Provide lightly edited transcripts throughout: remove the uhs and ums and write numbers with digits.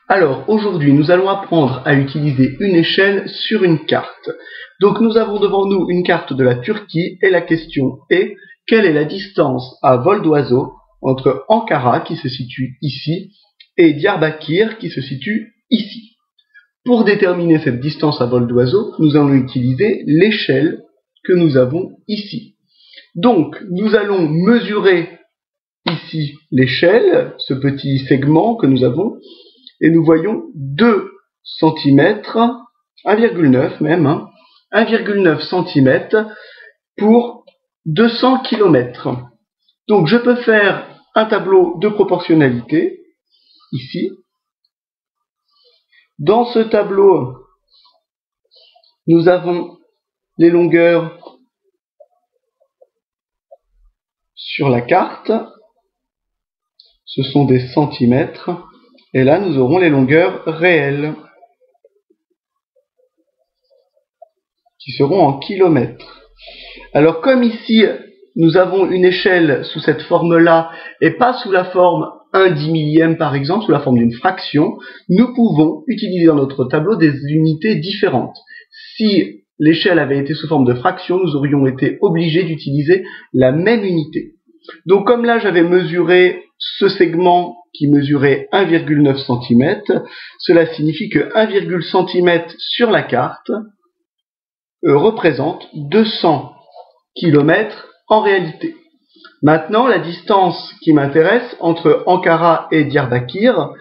Alors, aujourd'hui, nous allons apprendre à utiliser une échelle sur une carte. Donc, nous avons devant nous une carte de la Turquie et la question est, quelle est la distance à vol d'oiseau entre Ankara, qui se situe ici, et Diyarbakir, qui se situe ici? Pour déterminer cette distance à vol d'oiseau, nous allons utiliser l'échelle que nous avons ici. Donc, nous allons mesurer ici l'échelle, ce petit segment que nous avons, et nous voyons 2 cm, 1,9 même, 1,9 cm pour 200 km. Donc je peux faire un tableau de proportionnalité, ici. Dans ce tableau, nous avons les longueurs sur la carte, ce sont des centimètres, et là nous aurons les longueurs réelles, qui seront en kilomètres. Alors comme ici, nous avons une échelle sous cette forme-là, et pas sous la forme 1/10 millième par exemple, sous la forme d'une fraction, nous pouvons utiliser dans notre tableau des unités différentes. Si l'échelle avait été sous forme de fraction, nous aurions été obligés d'utiliser la même unité. Donc comme là j'avais mesuré ce segment qui mesurait 1,9 cm, cela signifie que 1,1 cm sur la carte représente 200 km en réalité. Maintenant, la distance qui m'intéresse entre Ankara et Diyarbakir,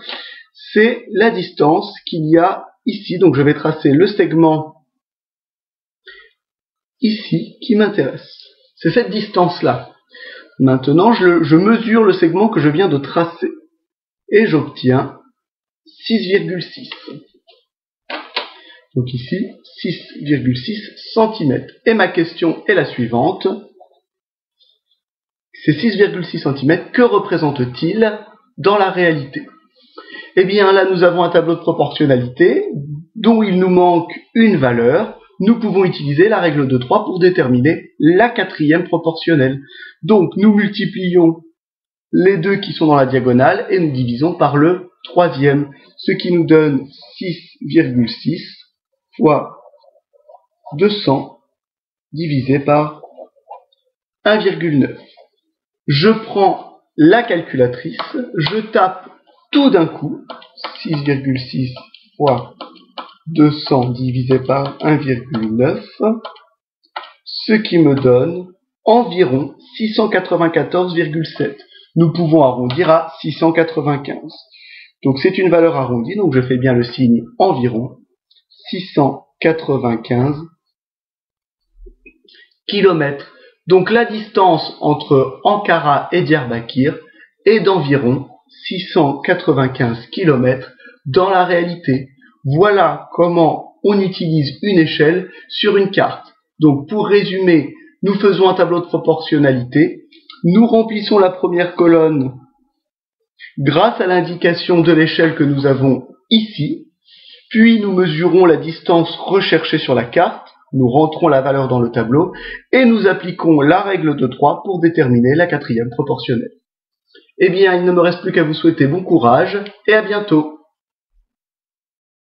c'est la distance qu'il y a ici. Donc je vais tracer le segment ici qui m'intéresse. C'est cette distance-là. Maintenant, je mesure le segment que je viens de tracer et j'obtiens 6,6. Donc ici, 6,6 cm. Et ma question est la suivante. Ces 6,6 cm, que représente-t-il dans la réalité? Eh bien là, nous avons un tableau de proportionnalité dont il nous manque une valeur. Nous pouvons utiliser la règle de 3 pour déterminer la quatrième proportionnelle. Donc nous multiplions les deux qui sont dans la diagonale et nous divisons par le troisième, ce qui nous donne 6,6 fois 200 divisé par 1,9. Je prends la calculatrice, je tape tout d'un coup 6,6 fois 200 divisé par 1,9, ce qui me donne environ 694,7. Nous pouvons arrondir à 695. Donc c'est une valeur arrondie, donc je fais bien le signe environ, 695 km. Donc la distance entre Ankara et Diyarbakir est d'environ 695 km dans la réalité. Voilà comment on utilise une échelle sur une carte. Donc pour résumer, nous faisons un tableau de proportionnalité, nous remplissons la première colonne grâce à l'indication de l'échelle que nous avons ici, puis nous mesurons la distance recherchée sur la carte, nous rentrons la valeur dans le tableau et nous appliquons la règle de 3 pour déterminer la quatrième proportionnelle. Eh bien, il ne me reste plus qu'à vous souhaiter bon courage et à bientôt.